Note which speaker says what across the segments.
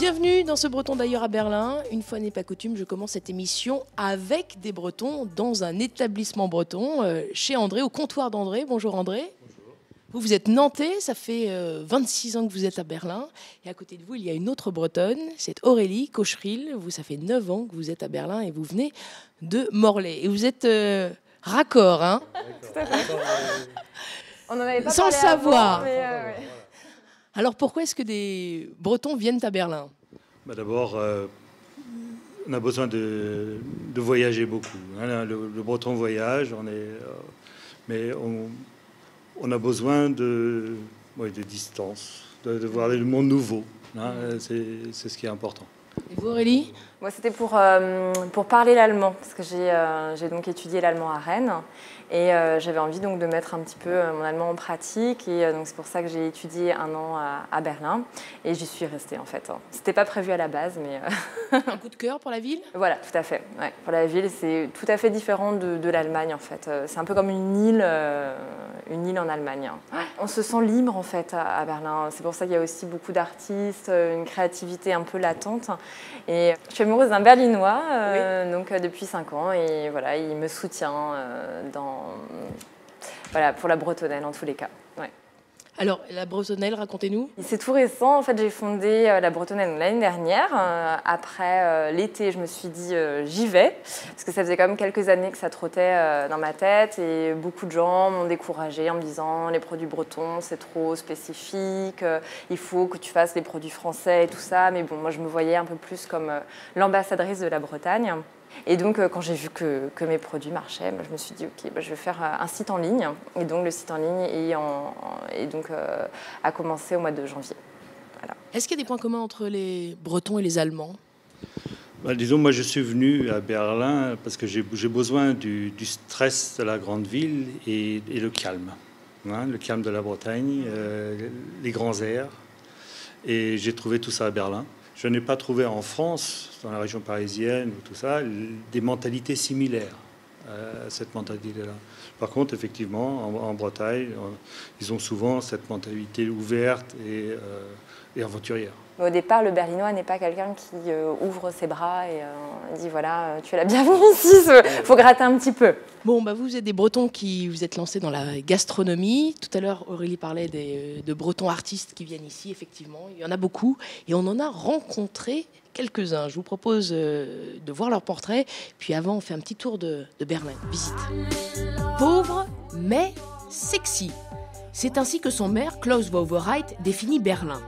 Speaker 1: Bienvenue dans ce Breton d'ailleurs à Berlin. Une fois n'est pas coutume, je commence cette émission avec des Bretons dans un établissement breton, chez André, au comptoir d'André. Bonjour André. Bonjour. Vous êtes nantais, ça fait 26 ans que vous êtes à Berlin. Et à côté de vous, il y a une autre Bretonne, c'est Aurélie Cocheril. Vous, ça fait 9 ans que vous êtes à Berlin et vous venez de Morlaix. Et vous êtes raccord, hein?
Speaker 2: Tout à fait. On n'en avait pas
Speaker 1: sans le
Speaker 2: parlé
Speaker 1: savoir.
Speaker 2: Avant, mais ouais.
Speaker 1: Alors pourquoi est-ce que des Bretons viennent à Berlin?
Speaker 3: D'abord, on a besoin de voyager beaucoup. Hein. Le Breton voyage, mais on a besoin de distance, de voir le monde nouveau. Hein. C'est ce qui est important.
Speaker 1: Et vous Aurélie?
Speaker 2: Moi, c'était pour parler l'allemand, parce que j'ai donc étudié l'allemand à Rennes. Et j'avais envie donc de mettre un petit peu mon allemand en pratique. Et donc c'est pour ça que j'ai étudié 1 an à Berlin. Et j'y suis restée en fait. C'était pas prévu à la base, mais...
Speaker 1: Un coup de cœur pour la ville?
Speaker 2: Voilà, tout à fait. Ouais. Pour la ville, c'est tout à fait différent de l'Allemagne en fait. C'est un peu comme une île en Allemagne. Ouais. On se sent libre en fait à Berlin. C'est pour ça qu'il y a aussi beaucoup d'artistes, une créativité un peu latente. Et je suis amoureuse d'un Berlinois donc depuis 5 ans. Et voilà, il me soutient pour la bretonnelle en tous les cas. Ouais.
Speaker 1: Alors, la bretonnelle, racontez-nous.
Speaker 2: C'est tout récent. En fait, j'ai fondé la bretonnelle l'année dernière. Après l'été, je me suis dit j'y vais. Parce que ça faisait quand même quelques années que ça trottait dans ma tête. Et beaucoup de gens m'ont découragée en me disant les produits bretons, c'est trop spécifique. Il faut que tu fasses des produits français et tout ça. Mais bon, moi, je me voyais un peu plus comme l'ambassadrice de la Bretagne. Et donc, quand j'ai vu que mes produits marchaient, je me suis dit, OK, je vais faire un site en ligne. Et donc, le site en ligne a commencé au mois de janvier. Voilà.
Speaker 1: Est-ce qu'il y a des points communs entre les Bretons et les Allemands?
Speaker 3: Disons, moi, je suis venu à Berlin parce que j'ai besoin du stress de la grande ville et le calme. Hein, le calme de la Bretagne, les grands airs. Et j'ai trouvé tout ça à Berlin. Je n'ai pas trouvé en France, dans la région parisienne ou tout ça, des mentalités similaires à cette mentalité-là. Par contre, effectivement, en Bretagne, ils ont souvent cette mentalité ouverte et aventurière.
Speaker 2: Au départ, le Berlinois n'est pas quelqu'un qui ouvre ses bras et dit voilà, tu es la bienvenue ici, il faut gratter un petit peu.
Speaker 1: Bon, vous êtes des Bretons qui vous êtes lancés dans la gastronomie. Tout à l'heure, Aurélie parlait de Bretons artistes qui viennent ici, effectivement. Il y en a beaucoup et on en a rencontré quelques-uns. Je vous propose de voir leurs portraits. Puis avant, on fait un petit tour de Berlin. Visite. Pauvre, mais sexy. C'est ainsi que son maire, Klaus Wowereit, définit Berlin.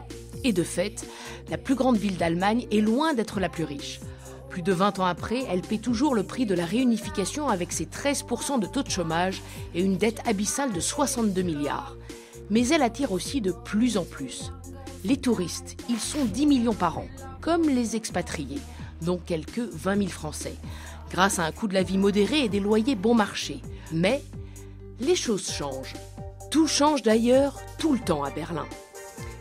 Speaker 1: Et de fait, la plus grande ville d'Allemagne est loin d'être la plus riche. Plus de 20 ans après, elle paie toujours le prix de la réunification avec ses 13% de taux de chômage et une dette abyssale de 62 milliards. Mais elle attire aussi de plus en plus. Les touristes, ils sont 10 millions par an, comme les expatriés, dont quelques 20 000 Français, grâce à un coût de la vie modéré et des loyers bon marché. Mais les choses changent. Tout change d'ailleurs tout le temps à Berlin.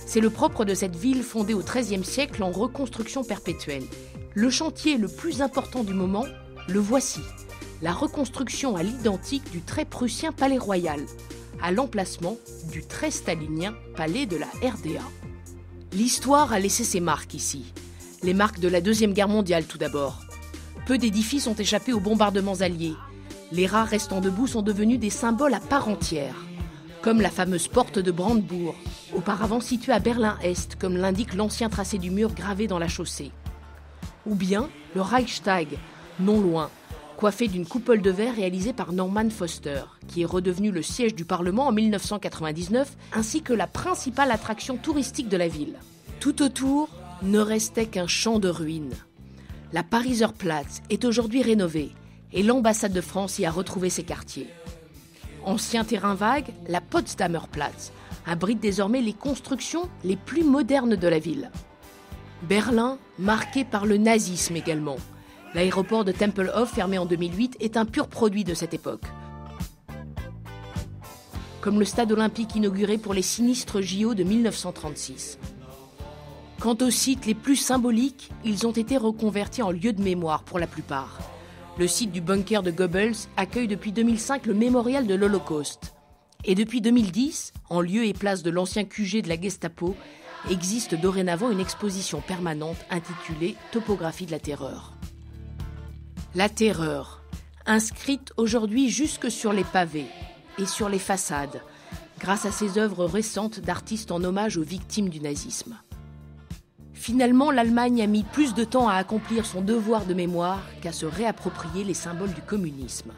Speaker 1: C'est le propre de cette ville fondée au XIIIe siècle en reconstruction perpétuelle. Le chantier le plus important du moment, le voici. La reconstruction à l'identique du très prussien Palais Royal, à l'emplacement du très stalinien Palais de la RDA. L'histoire a laissé ses marques ici. Les marques de la Deuxième Guerre mondiale tout d'abord. Peu d'édifices ont échappé aux bombardements alliés. Les rares restants debout sont devenus des symboles à part entière. Comme la fameuse porte de Brandebourg, auparavant située à Berlin-Est, comme l'indique l'ancien tracé du mur gravé dans la chaussée. Ou bien le Reichstag, non loin, coiffé d'une coupole de verre réalisée par Norman Foster, qui est redevenu le siège du Parlement en 1999, ainsi que la principale attraction touristique de la ville. Tout autour ne restait qu'un champ de ruines. La Pariser Platz est aujourd'hui rénovée, et l'ambassade de France y a retrouvé ses quartiers. Ancien terrain vague, la Potsdamer Platz abrite désormais les constructions les plus modernes de la ville. Berlin, marqué par le nazisme également. L'aéroport de Tempelhof, fermé en 2008, est un pur produit de cette époque. Comme le stade olympique inauguré pour les sinistres JO de 1936. Quant aux sites les plus symboliques, ils ont été reconvertis en lieux de mémoire pour la plupart. Le site du bunker de Goebbels accueille depuis 2005 le mémorial de l'Holocauste. Et depuis 2010, en lieu et place de l'ancien QG de la Gestapo, existe dorénavant une exposition permanente intitulée « Topographie de la Terreur ». La terreur, inscrite aujourd'hui jusque sur les pavés et sur les façades, grâce à ces œuvres récentes d'artistes en hommage aux victimes du nazisme. Finalement, l'Allemagne a mis plus de temps à accomplir son devoir de mémoire qu'à se réapproprier les symboles du communisme.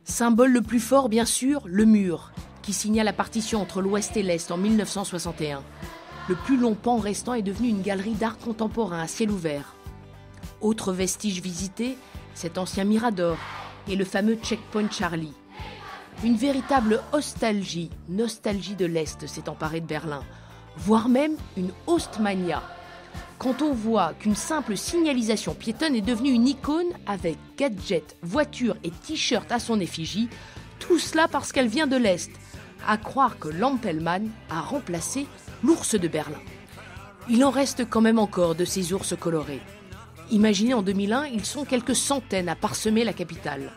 Speaker 1: Symbole le plus fort, bien sûr, le mur, qui signale la partition entre l'Ouest et l'Est en 1961. Le plus long pan restant est devenu une galerie d'art contemporain à ciel ouvert. Autre vestige visité, cet ancien mirador et le fameux Checkpoint Charlie. Une véritable nostalgie de l'Est s'est emparée de Berlin, voire même une Ostmania. Quand on voit qu'une simple signalisation piétonne est devenue une icône avec gadgets, voitures et t-shirts à son effigie, tout cela parce qu'elle vient de l'Est, à croire que l'Ampelmann a remplacé l'ours de Berlin. Il en reste quand même encore de ces ours colorés. Imaginez en 2001, ils sont quelques centaines à parsemer la capitale.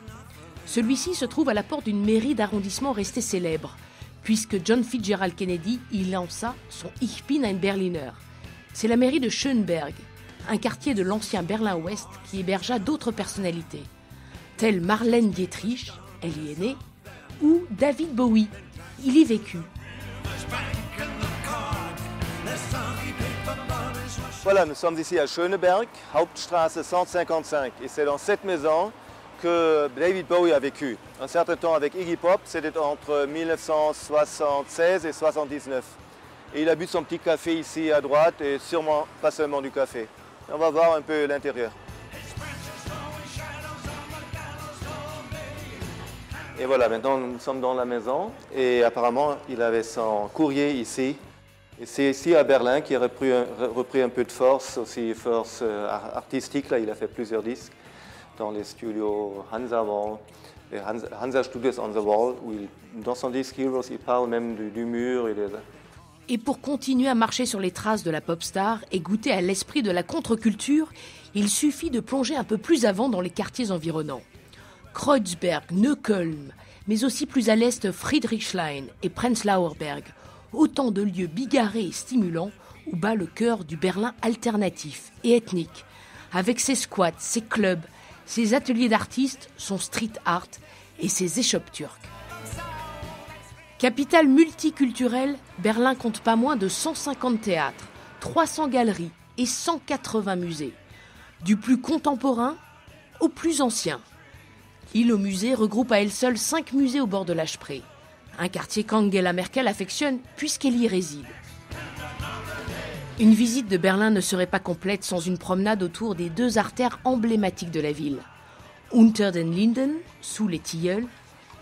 Speaker 1: Celui-ci se trouve à la porte d'une mairie d'arrondissement restée célèbre, puisque John Fitzgerald Kennedy y lança son Ich bin ein Berliner. C'est la mairie de Schöneberg, un quartier de l'ancien Berlin-Ouest qui hébergea d'autres personnalités, telles Marlène Dietrich, elle y est née, ou David Bowie, il y vécut.
Speaker 4: Voilà, nous sommes ici à Schöneberg, Hauptstraße 155, et c'est dans cette maison que David Bowie a vécu. Un certain temps avec Iggy Pop, c'était entre 1976 et 1979. Et il a bu son petit café ici à droite et sûrement pas seulement du café. On va voir un peu l'intérieur. Et voilà, maintenant nous sommes dans la maison et apparemment il avait son courrier ici. Et c'est ici à Berlin qu'il a repris un peu de force, aussi force artistique. Là, il a fait plusieurs disques dans les studios Hansa Wall, les Hansa Studios on the Wall, où dans son disque Heroes, il parle même du mur.
Speaker 1: Et pour continuer à marcher sur les traces de la pop star et goûter à l'esprit de la contre-culture, il suffit de plonger un peu plus avant dans les quartiers environnants. Kreuzberg, Neukölln, mais aussi plus à l'est Friedrichshain et Prenzlauer Berg, autant de lieux bigarrés et stimulants où bat le cœur du Berlin alternatif et ethnique, avec ses squats, ses clubs, ses ateliers d'artistes, son street art et ses échoppes turques. Capitale multiculturelle, Berlin compte pas moins de 150 théâtres, 300 galeries et 180 musées, du plus contemporain au plus ancien. L'île aux musées regroupe à elle seule 5 musées au bord de la Spree, un quartier qu'Angela Merkel affectionne puisqu'elle y réside. Une visite de Berlin ne serait pas complète sans une promenade autour des 2 artères emblématiques de la ville, Unter den Linden, sous les tilleuls,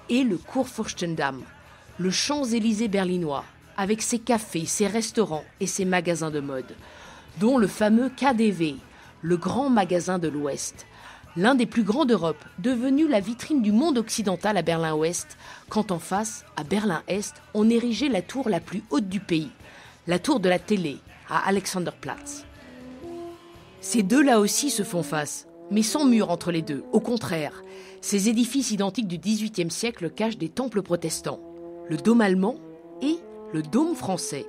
Speaker 1: et le Kurfürstendamm, le Champs-Élysées berlinois, avec ses cafés, ses restaurants et ses magasins de mode, dont le fameux KaDeWe, le grand magasin de l'Ouest, l'un des plus grands d'Europe, devenu la vitrine du monde occidental à Berlin-Ouest, quand en face, à Berlin-Est, on érigeait la tour la plus haute du pays, la tour de la télé, à Alexanderplatz. Ces deux là aussi se font face, mais sans mur entre les deux. Au contraire, ces édifices identiques du XVIIIe siècle cachent des temples protestants, le dôme allemand et le dôme français,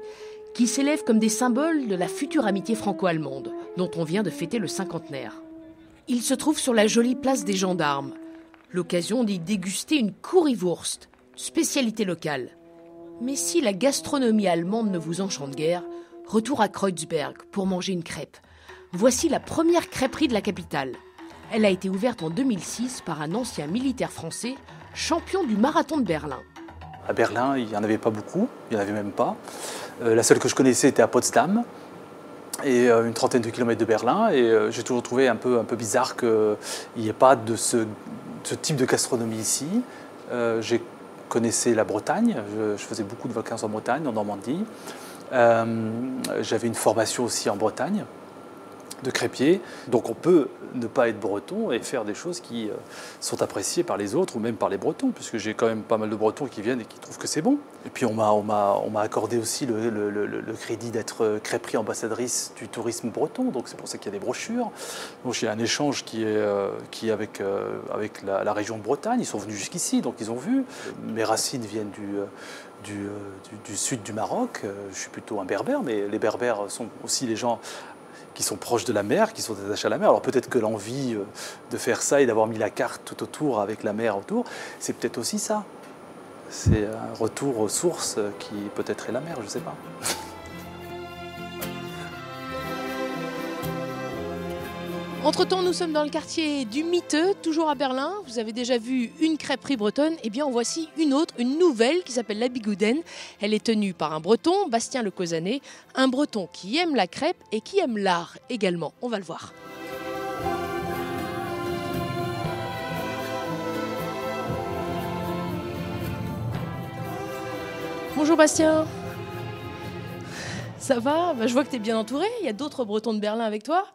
Speaker 1: qui s'élèvent comme des symboles de la future amitié franco-allemande, dont on vient de fêter le cinquantenaire. Il se trouve sur la jolie place des Gendarmes, l'occasion d'y déguster une Currywurst, spécialité locale. Mais si la gastronomie allemande ne vous enchante guère, retour à Kreuzberg pour manger une crêpe. Voici la première crêperie de la capitale. Elle a été ouverte en 2006 par un ancien militaire français, champion du marathon de Berlin.
Speaker 5: À Berlin, il n'y en avait pas beaucoup, il n'y en avait même pas. La seule que je connaissais était à Potsdam, et une trentaine de kilomètres de Berlin. Et j'ai toujours trouvé un peu bizarre qu'il n'y ait pas de ce type de gastronomie ici. J'ai connaissais la Bretagne, je faisais beaucoup de vacances en Bretagne, en Normandie. J'avais une formation aussi en Bretagne, de crêpier. Donc on peut ne pas être breton et faire des choses qui sont appréciées par les autres ou même par les Bretons, puisque j'ai quand même pas mal de Bretons qui viennent et qui trouvent que c'est bon. Et puis on m'a accordé aussi le crédit d'être crêperie ambassadrice du tourisme breton, donc c'est pour ça qu'il y a des brochures. Donc j'ai un échange qui est avec la région de Bretagne. Ils sont venus jusqu'ici, donc ils ont vu. Mes racines viennent du sud du Maroc. Je suis plutôt un berbère, mais les berbères sont aussi les gens qui sont proches de la mer, qui sont attachés à la mer. Alors peut-être que l'envie de faire ça et d'avoir mis la carte tout autour avec la mer autour, c'est peut-être aussi ça. C'est un retour aux sources qui peut-être est la mer, je ne sais pas.
Speaker 1: Entre-temps, nous sommes dans le quartier du Miteux, toujours à Berlin. Vous avez déjà vu une crêperie bretonne. Eh bien, en voici une autre, une nouvelle, qui s'appelle la Bigouden. Elle est tenue par un breton, Bastien Le Causanet, un breton qui aime la crêpe et qui aime l'art également. On va le voir. Bonjour Bastien. Ça va? Je vois que tu es bien entouré. Il y a d'autres Bretons de Berlin avec toi.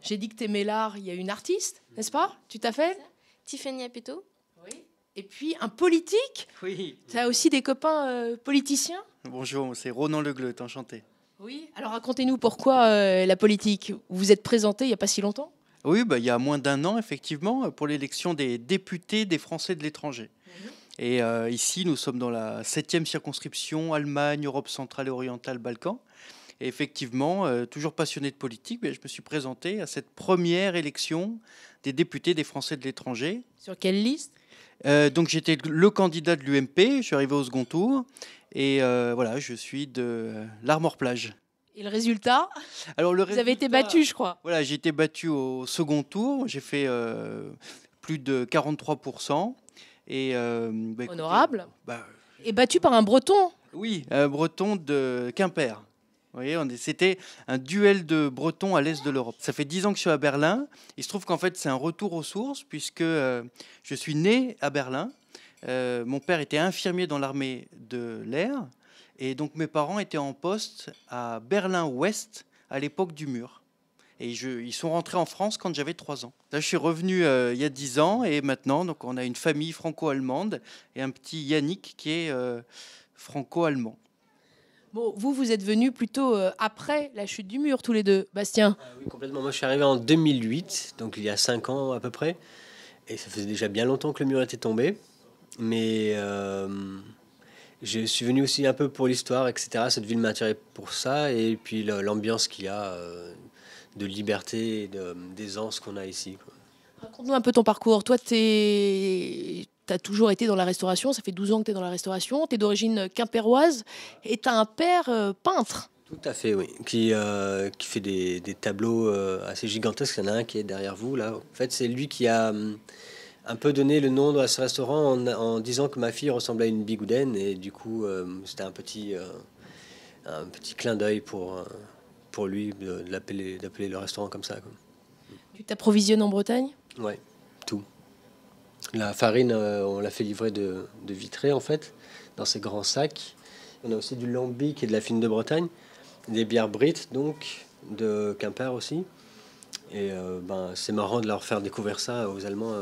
Speaker 1: J'ai dit que tu aimais l'art. Il y a une artiste, n'est-ce pas? Tu t'appelles
Speaker 6: Tiffany Apetto.
Speaker 1: Oui. Et puis un politique.
Speaker 7: Oui.
Speaker 1: Tu as aussi des copains politiciens?
Speaker 7: Bonjour, c'est Ronan Legleut, enchanté.
Speaker 1: Oui. Alors racontez-nous pourquoi la politique. Vous vous êtes présenté il n'y a pas si longtemps?
Speaker 7: Oui, il y a moins d'un an, effectivement, pour l'élection des députés des Français de l'étranger. Et ici, nous sommes dans la 7e circonscription, Allemagne, Europe centrale et orientale, Balkans. Et effectivement, toujours passionné de politique, je me suis présenté à cette première élection des députés des Français de l'étranger.
Speaker 1: Sur quelle liste?
Speaker 7: Donc j'étais le candidat de l'UMP, je suis arrivé au second tour. Et voilà, je suis de l'Armor-Plage.
Speaker 1: Et le résultat?
Speaker 7: Alors,
Speaker 1: Vous avez été battu, je crois.
Speaker 7: Voilà, j'ai été battu au second tour. J'ai fait plus de 43%. Et,
Speaker 1: honorable.
Speaker 7: Écoutez,
Speaker 1: et battu par un breton.
Speaker 7: Oui, un breton de Quimper. Vous voyez, c'était un duel de bretons à l'est de l'Europe. Ça fait 10 ans que je suis à Berlin. Il se trouve qu'en fait, c'est un retour aux sources puisque je suis né à Berlin. Mon père était infirmier dans l'armée de l'air. Et donc, mes parents étaient en poste à Berlin-Ouest à l'époque du mur. Et ils sont rentrés en France quand j'avais 3 ans. Là, je suis revenu il y a 10 ans. Et maintenant, donc, on a une famille franco-allemande et un petit Yannick qui est franco-allemand.
Speaker 1: Bon, vous êtes venus plutôt après la chute du mur, tous les deux, Bastien.
Speaker 8: Oui, complètement. Moi, je suis arrivé en 2008, donc il y a 5 ans à peu près. Et ça faisait déjà bien longtemps que le mur était tombé. Mais je suis venu aussi un peu pour l'histoire, etc. Cette ville m'a attiré pour ça. Et puis l'ambiance qu'il y a de liberté et d'aisance qu'on a ici, quoi.
Speaker 1: Raconte-nous un peu ton parcours. Toi, tu as toujours été dans la restauration. Ça fait 12 ans que tu es dans la restauration. Tu es d'origine quimpéroise et tu as un père peintre.
Speaker 8: Tout à fait, oui. Qui fait des tableaux assez gigantesques. Il y en a un qui est derrière vous, là. En fait, c'est lui qui a un peu donné le nom de ce restaurant en disant que ma fille ressemblait à une bigoudaine. Et du coup, c'était un petit clin d'œil pour lui d'appeler le restaurant comme ça, quoi.
Speaker 1: Tu t'approvisionnes en Bretagne?
Speaker 8: Ouais, tout. La farine, on l'a fait livrer de Vitré, en fait, dans ces grands sacs. On a aussi du lambic et de la fine de Bretagne, des bières brites, donc, de Quimper aussi. Et c'est marrant de leur faire découvrir ça aux Allemands,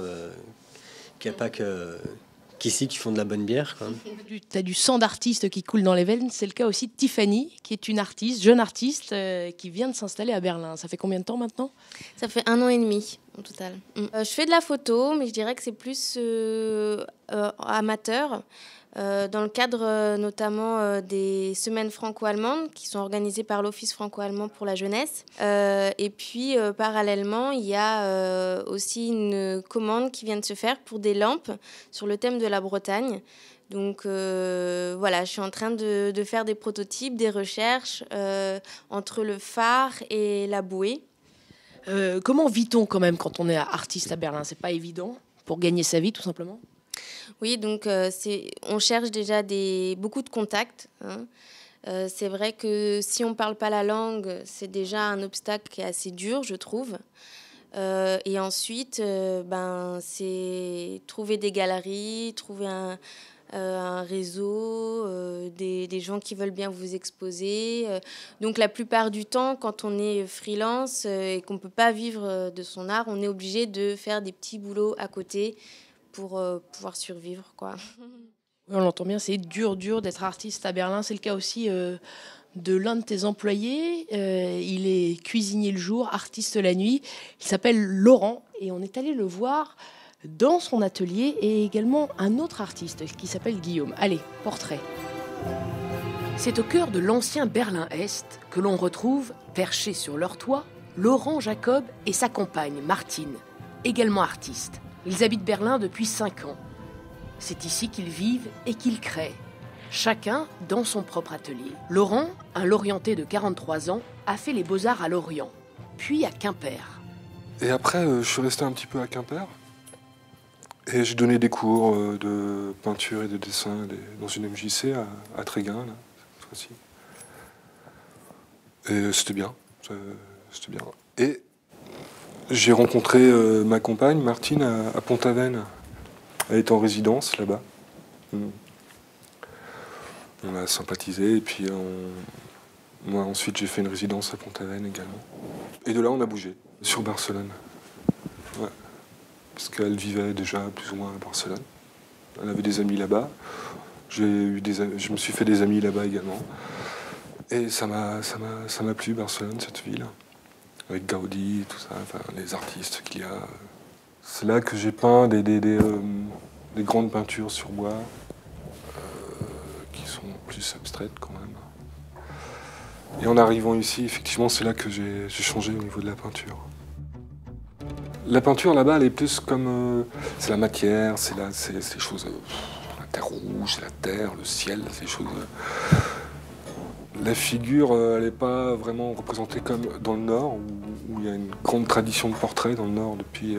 Speaker 8: qu'il n'y a pas qu'ici qui font de la bonne bière, quoi.
Speaker 1: Tu as du sang d'artiste qui coule dans les veines. C'est le cas aussi de Tiffany, qui est une artiste, jeune artiste, qui vient de s'installer à Berlin. Ça fait combien de temps maintenant?
Speaker 6: Ça fait 1 an et demi au total. Je fais de la photo, mais je dirais que c'est plus amateur. Dans le cadre notamment des semaines franco-allemandes qui sont organisées par l'Office franco-allemand pour la jeunesse. Et puis parallèlement, il y a aussi une commande qui vient de se faire pour des lampes sur le thème de la Bretagne. Donc voilà, je suis en train de faire des prototypes, des recherches entre le phare et la bouée.
Speaker 1: Comment vit-on quand même quand on est artiste à Berlin? C'est pas évident pour gagner sa vie tout simplement?
Speaker 6: Oui, donc on cherche déjà beaucoup de contacts, hein. C'est vrai que si on ne parle pas la langue, c'est déjà un obstacle qui est assez dur, je trouve. Et ensuite, c'est trouver des galeries, trouver un réseau, des gens qui veulent bien vous exposer. Donc la plupart du temps, quand on est freelance et qu'on ne peut pas vivre de son art, on est obligé de faire des petits boulots à côté pour pouvoir survivre, quoi.
Speaker 1: Oui, on l'entend bien, c'est dur d'être artiste à Berlin. C'est le cas aussi de l'un de tes employés. Il est cuisinier le jour, artiste la nuit. Il s'appelle Laurent et on est allé le voir Dans son atelier est également un autre artiste qui s'appelle Guillaume. Allez, portrait. C'est au cœur de l'ancien Berlin-Est que l'on retrouve, perchés sur leur toit, Laurent Jacob et sa compagne Martine, également artiste. Ils habitent Berlin depuis 5 ans. C'est ici qu'ils vivent et qu'ils créent, chacun dans son propre atelier. Laurent, un Lorientais de 43 ans, a fait les beaux-arts à Lorient, puis à Quimper.
Speaker 9: Et après, je suis resté un petit peu à Quimper. Et j'ai donné des cours de peinture et de dessin dans une MJC à Tréguin, là, cette fois-ci. Et c'était bien. C'était bien. Et j'ai rencontré ma compagne, Martine, à Pont-Aven. Elle est en résidence là-bas. On a sympathisé et puis moi ensuite j'ai fait une résidence à Pont-Aven également. Et de là on a bougé sur Barcelone. Ouais. Parce qu'elle vivait déjà plus ou moins à Barcelone. Elle avait des amis là-bas. Je me suis fait des amis là-bas également. Et ça m'a plu Barcelone, cette ville. Avec Gaudi, tout ça, enfin, les artistes qu'il y a. C'est là que j'ai peint des grandes peintures sur bois qui sont plus abstraites quand même. Et en arrivant ici, effectivement, c'est là que j'ai changé au niveau de la peinture. La peinture là-bas, elle est plus comme... c'est la matière, c'est les choses... la terre rouge, c'est la terre, le ciel, c'est les choses... La figure, elle n'est pas vraiment représentée comme dans le Nord, où il y a une grande tradition de portrait dans le Nord depuis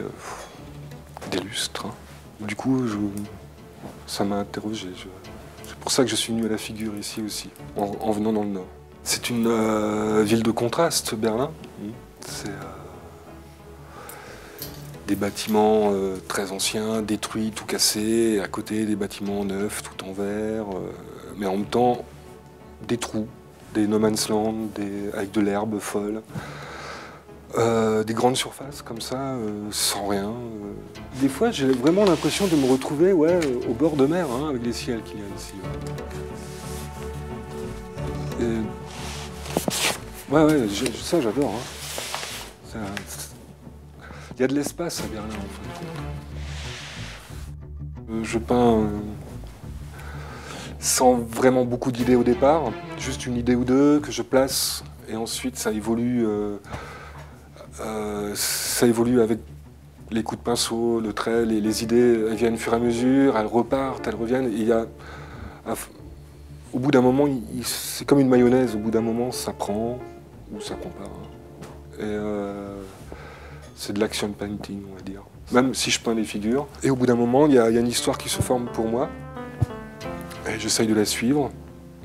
Speaker 9: des lustres. Hein. Du coup, ça m'a interrogé. C'est pour ça que je suis venu à la figure ici aussi, en venant dans le Nord. C'est une ville de contraste, Berlin. C'est des bâtiments très anciens, détruits, tout cassés, à côté des bâtiments neufs, tout en verre, mais en même temps des trous, des no man's land, avec de l'herbe folle, des grandes surfaces comme ça, sans rien. Des fois, j'ai vraiment l'impression de me retrouver au bord de mer, hein, avec les ciels qu'il y a ici. Ça j'adore. Hein. Il y a de l'espace à Berlin, en fin de compte. Je peins sans vraiment beaucoup d'idées au départ, juste une idée ou deux que je place, et ensuite ça évolue avec les coups de pinceau, le trait, les idées, elles viennent au fur et à mesure, elles repartent, elles reviennent, et au bout d'un moment, c'est comme une mayonnaise, au bout d'un moment ça prend, ou ça prend pas. Hein. Et c'est de l'action painting, on va dire. Même si je peins des figures. Et au bout d'un moment, il y a une histoire qui se forme pour moi. Et j'essaye de la suivre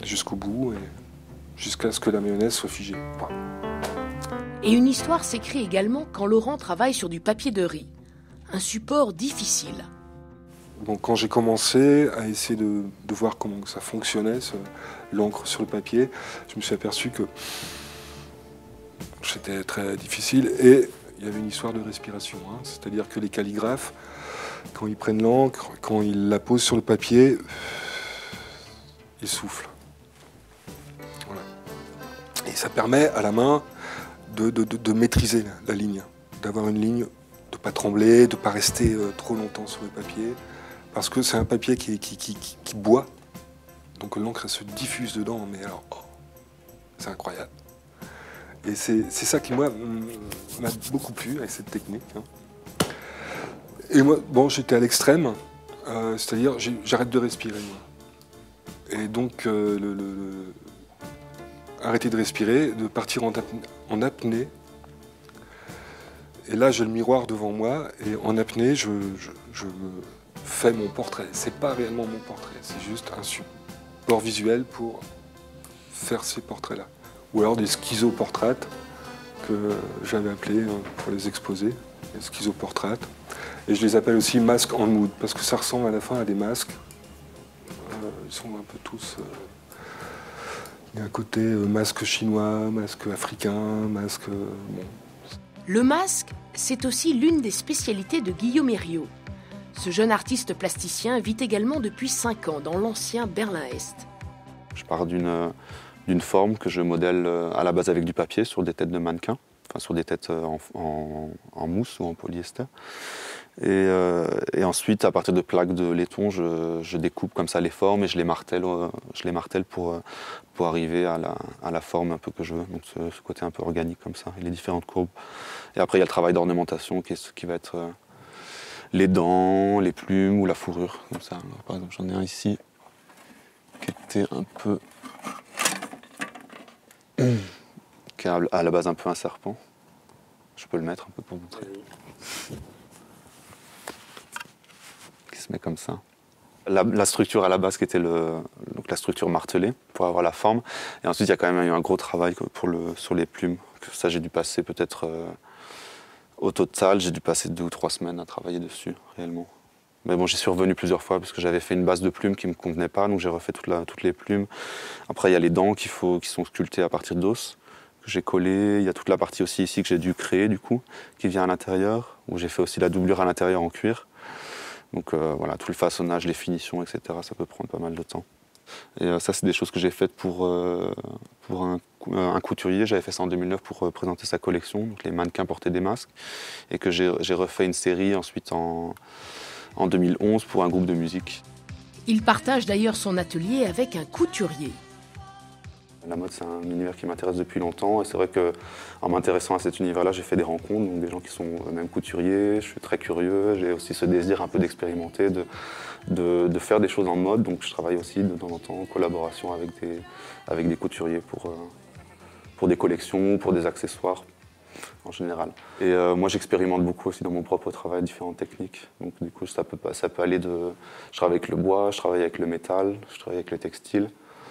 Speaker 9: jusqu'au bout, et jusqu'à ce que la mayonnaise soit figée.
Speaker 1: Et une histoire s'écrit également quand Laurent travaille sur du papier de riz. Un support difficile.
Speaker 9: Donc, quand j'ai commencé à essayer de voir comment ça fonctionnait, l'encre sur le papier, je me suis aperçu que c'était très difficile. Et il y avait une histoire de respiration, hein. C'est-à-dire que les calligraphes, quand ils prennent l'encre, quand ils la posent sur le papier, ils soufflent. Voilà. Et ça permet à la main de maîtriser la ligne, d'avoir une ligne, de ne pas trembler, de ne pas rester trop longtemps sur le papier, parce que c'est un papier qui boit, donc l'encre se diffuse dedans, mais alors, c'est incroyable. Et c'est ça qui, moi, m'a beaucoup plu avec cette technique. Hein. Et moi, j'étais à l'extrême, c'est-à-dire j'arrête de respirer. Moi. Et donc, arrêter de respirer, de partir en apnée. Et là, j'ai le miroir devant moi, et en apnée, je fais mon portrait. C'est pas réellement mon portrait, c'est juste un support visuel pour faire ces portraits-là. Ou alors des schizoportraits que j'avais appelés pour les exposer, les schizoportraits. Et je les appelle aussi masques en mood, parce que ça ressemble à la fin à des masques. Ils sont un peu tous... il y a un côté masque chinois, masque africain, masque... bon.
Speaker 1: Le masque, c'est aussi l'une des spécialités de Guillaume Herriot. Ce jeune artiste plasticien vit également depuis 5 ans dans l'ancien Berlin-Est.
Speaker 10: Je pars d'une forme que je modèle à la base avec du papier sur des têtes de mannequins, enfin sur des têtes en mousse ou en polyester. Et ensuite, à partir de plaques de laiton, je découpe comme ça les formes et je les martèle pour arriver à la forme un peu que je veux. Donc ce côté un peu organique comme ça, et les différentes courbes. Et après, il y a le travail d'ornementation qui va être les dents, les plumes ou la fourrure. Comme ça. Alors, par exemple, j'en ai un ici qui était un peu... qui est à la base un peu un serpent. Je peux le mettre un peu pour montrer. Qui se met comme ça. La structure à la base qui était donc la structure martelée pour avoir la forme. Et ensuite il y a quand même eu un gros travail sur les plumes. Ça j'ai dû passer peut-être au total, j'ai dû passer 2 ou 3 semaines à travailler dessus réellement. Mais bon, j'y suis revenu plusieurs fois parce que j'avais fait une base de plumes qui ne me convenait pas, donc j'ai refait toutes les plumes. Après il y a les dents qui sont sculptées à partir d'os. J'ai collé, il y a toute la partie aussi ici que j'ai dû créer du coup, qui vient à l'intérieur, où j'ai fait aussi la doublure à l'intérieur en cuir. Donc voilà, tout le façonnage, les finitions, etc., ça peut prendre pas mal de temps. Et ça, c'est des choses que j'ai faites pour un couturier. J'avais fait ça en 2009 pour présenter sa collection, donc les mannequins portaient des masques, et que j'ai refait une série ensuite en 2011 pour un groupe de musique.
Speaker 1: Il partage d'ailleurs son atelier avec un couturier.
Speaker 10: La mode, c'est un univers qui m'intéresse depuis longtemps et c'est vrai qu'en m'intéressant à cet univers-là, j'ai fait des rencontres, donc des gens qui sont même couturiers, je suis très curieux, j'ai aussi ce désir un peu d'expérimenter, de faire des choses en mode, donc je travaille aussi de temps en temps en collaboration avec des couturiers pour des collections, pour des accessoires en général. Et moi, j'expérimente beaucoup aussi dans mon propre travail, différentes techniques, donc du coup, ça peut aller de... Je travaille avec le bois, je travaille avec le métal, je travaille avec le textile.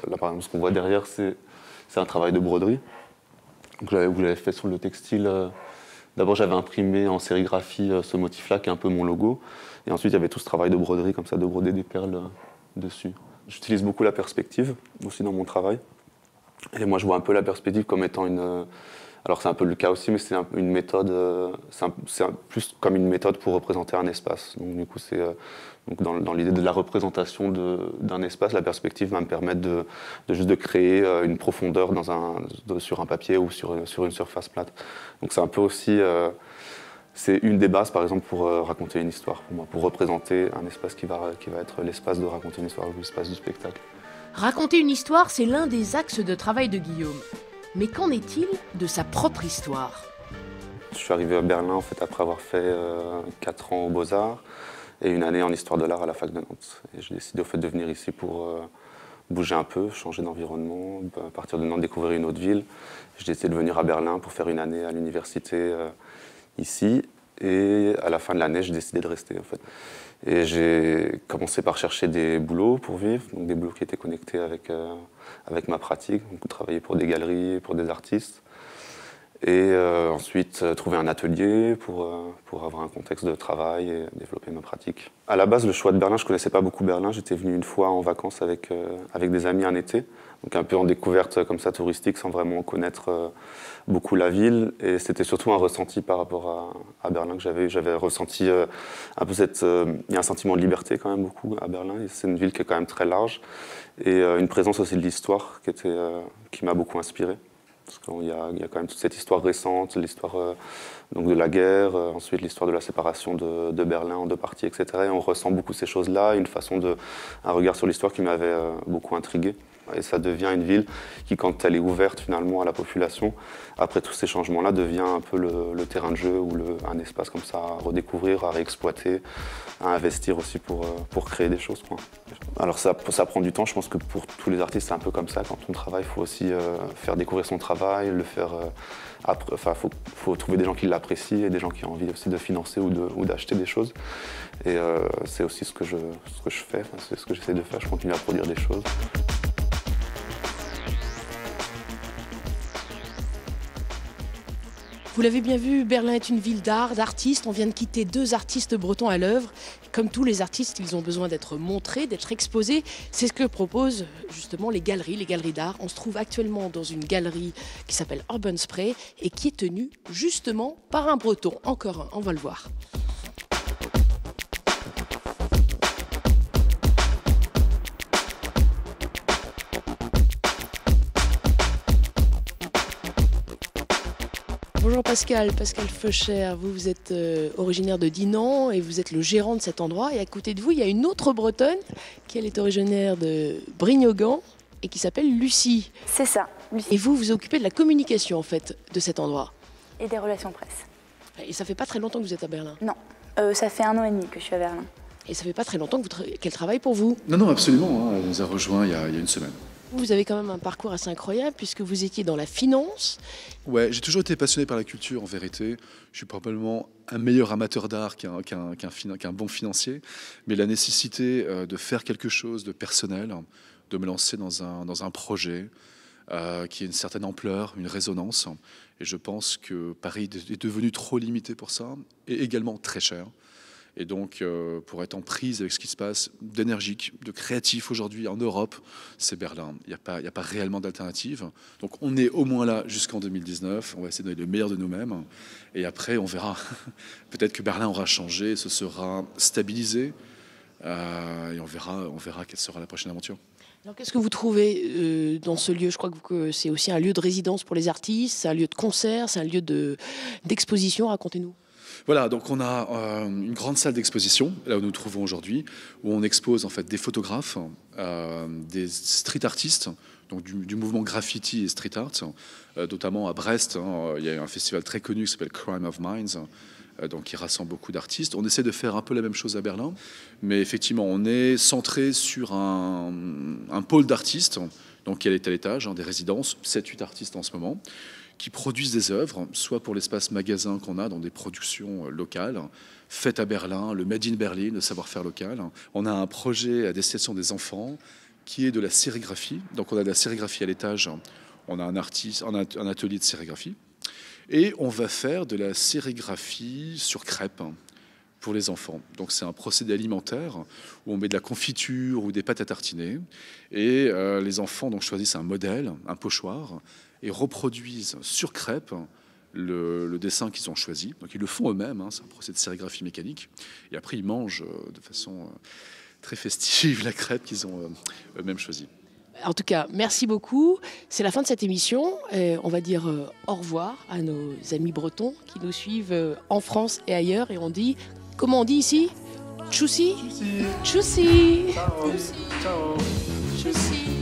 Speaker 10: Là, par exemple, ce qu'on voit derrière, c'est un travail de broderie. Donc, vous l'avez fait sur le textile. D'abord, j'avais imprimé en sérigraphie ce motif-là, qui est un peu mon logo. Et ensuite, il y avait tout ce travail de broderie, comme ça, de broder des perles dessus. J'utilise beaucoup la perspective, aussi dans mon travail. Et moi, je vois un peu la perspective comme étant une... Alors, c'est un peu le cas aussi, mais c'est une méthode... c'est plus comme une méthode pour représenter un espace. Donc, du coup, c'est... Donc dans l'idée de la représentation d'un espace, la perspective va me permettre juste de créer une profondeur sur un papier ou sur une surface plate. Donc c'est un peu aussi, c'est une des bases par exemple pour raconter une histoire, pour moi, pour représenter un espace qui va être l'espace de raconter une histoire, l'espace du spectacle.
Speaker 1: Raconter une histoire, c'est l'un des axes de travail de Guillaume. Mais qu'en est-il de sa propre histoire ?
Speaker 10: Je suis arrivé à Berlin en fait, après avoir fait 4 ans aux Beaux-Arts. Et une année en histoire de l'art à la fac de Nantes. Et j'ai décidé au fait de venir ici pour bouger un peu, changer d'environnement, à partir de Nantes découvrir une autre ville. J'ai décidé de venir à Berlin pour faire une année à l'université ici. Et à la fin de l'année, j'ai décidé de rester en fait. Et j'ai commencé par chercher des boulots pour vivre, donc des boulots qui étaient connectés avec ma pratique, donc travailler pour des galeries, pour des artistes. Et ensuite trouver un atelier pour avoir un contexte de travail et développer ma pratique. À la base, le choix de Berlin, je ne connaissais pas beaucoup Berlin. J'étais venu une fois en vacances avec des amis un été, donc un peu en découverte comme ça touristique sans vraiment connaître beaucoup la ville. Et c'était surtout un ressenti par rapport à Berlin que j'avais. J'avais ressenti un peu il y a un sentiment de liberté quand même beaucoup à Berlin. C'est une ville qui est quand même très large et une présence aussi de l'histoire qui m'a beaucoup inspiré. Parce qu'il y a quand même toute cette histoire récente, l'histoire donc de la guerre, ensuite l'histoire de la séparation de Berlin en 2 parties, etc. Et on ressent beaucoup ces choses-là, un regard sur l'histoire qui m'avait beaucoup intrigué. Et ça devient une ville qui, quand elle est ouverte finalement à la population, après tous ces changements-là, devient un peu le terrain de jeu ou un espace comme ça à redécouvrir, à réexploiter, à investir aussi pour créer des choses, quoi. Alors ça prend du temps, je pense que pour tous les artistes c'est un peu comme ça, quand on travaille, il faut aussi faire découvrir son travail, le faire... faut trouver des gens qui l'apprécient et des gens qui ont envie aussi de financer ou d'acheter des choses. Et c'est aussi ce que je fais, c'est ce que j'essaie de faire, je continue à produire des choses.
Speaker 1: Vous l'avez bien vu, Berlin est une ville d'art, d'artistes. On vient de quitter 2 artistes bretons à l'œuvre. Comme tous les artistes, ils ont besoin d'être montrés, d'être exposés. C'est ce que proposent justement les galeries d'art. On se trouve actuellement dans une galerie qui s'appelle Urban Spray et qui est tenue justement par un breton. Encore un, on va le voir. Bonjour Pascal Feucher, vous êtes originaire de Dinan et vous êtes le gérant de cet endroit. Et à côté de vous, il y a une autre Bretonne qui elle est originaire de Brignogan et qui s'appelle Lucie.
Speaker 11: C'est ça, Lucie.
Speaker 1: Et vous vous occupez de la communication en fait de cet endroit.
Speaker 11: Et des relations presse.
Speaker 1: Et ça fait pas très longtemps que vous êtes à Berlin?
Speaker 11: Non, ça fait 1 an et demi que je suis à Berlin.
Speaker 1: Et ça fait pas très longtemps qu'elle travaille pour vous?
Speaker 12: Non, absolument. Elle nous a rejoints il y a une semaine.
Speaker 1: Vous avez quand même un parcours assez incroyable puisque vous étiez dans la finance.
Speaker 12: Ouais, j'ai toujours été passionné par la culture, en vérité. Je suis probablement un meilleur amateur d'art qu'un bon financier. Mais la nécessité de faire quelque chose de personnel, de me lancer dans un projet qui a une certaine ampleur, une résonance. Et je pense que Paris est devenu trop limité pour ça et également très cher. Et donc, pour être en prise avec ce qui se passe d'énergique, de créatif aujourd'hui en Europe, c'est Berlin. Il n'y a pas réellement d'alternative. Donc, on est au moins là jusqu'en 2019. On va essayer de donner le meilleur de nous-mêmes. Et après, on verra. Peut-être que Berlin aura changé, se sera stabilisé. Et on verra quelle sera la prochaine aventure.
Speaker 1: Alors, qu'est-ce que vous trouvez dans ce lieu? Je crois que c'est aussi un lieu de résidence pour les artistes, c'est un lieu de concert, c'est un lieu d'exposition. Racontez-nous.
Speaker 12: Voilà, donc on a une grande salle d'exposition, là où nous nous trouvons aujourd'hui, où on expose en fait des photographes, des street artistes, donc du mouvement graffiti et street art, notamment à Brest. Il y a un festival très connu qui s'appelle Crime of Minds, donc qui rassemble beaucoup d'artistes. On essaie de faire un peu la même chose à Berlin, mais effectivement, on est centré sur un pôle d'artistes, donc qui est à l'étage, des résidences, 7-8 artistes en ce moment, qui produisent des œuvres, soit pour l'espace magasin qu'on a dans des productions locales, faites à Berlin, le Made in Berlin, le savoir-faire local. On a un projet à destination des enfants qui est de la sérigraphie. Donc on a de la sérigraphie à l'étage, on a un atelier de sérigraphie. Et on va faire de la sérigraphie sur crêpe pour les enfants. Donc c'est un procédé alimentaire où on met de la confiture ou des pâtes à tartiner. Et les enfants donc, choisissent un modèle, un pochoir, et reproduisent sur crêpe le dessin qu'ils ont choisi. Donc ils le font eux-mêmes, c'est un procédé de sérigraphie mécanique. Et après ils mangent de façon très festive la crêpe qu'ils ont eux-mêmes choisie.
Speaker 1: En tout cas, merci beaucoup. C'est la fin de cette émission. On va dire au revoir à nos amis bretons qui nous suivent en France et ailleurs. Et on dit, comment on dit ici? Tchoussi. Tchoussi. Ciao. Tchoussi.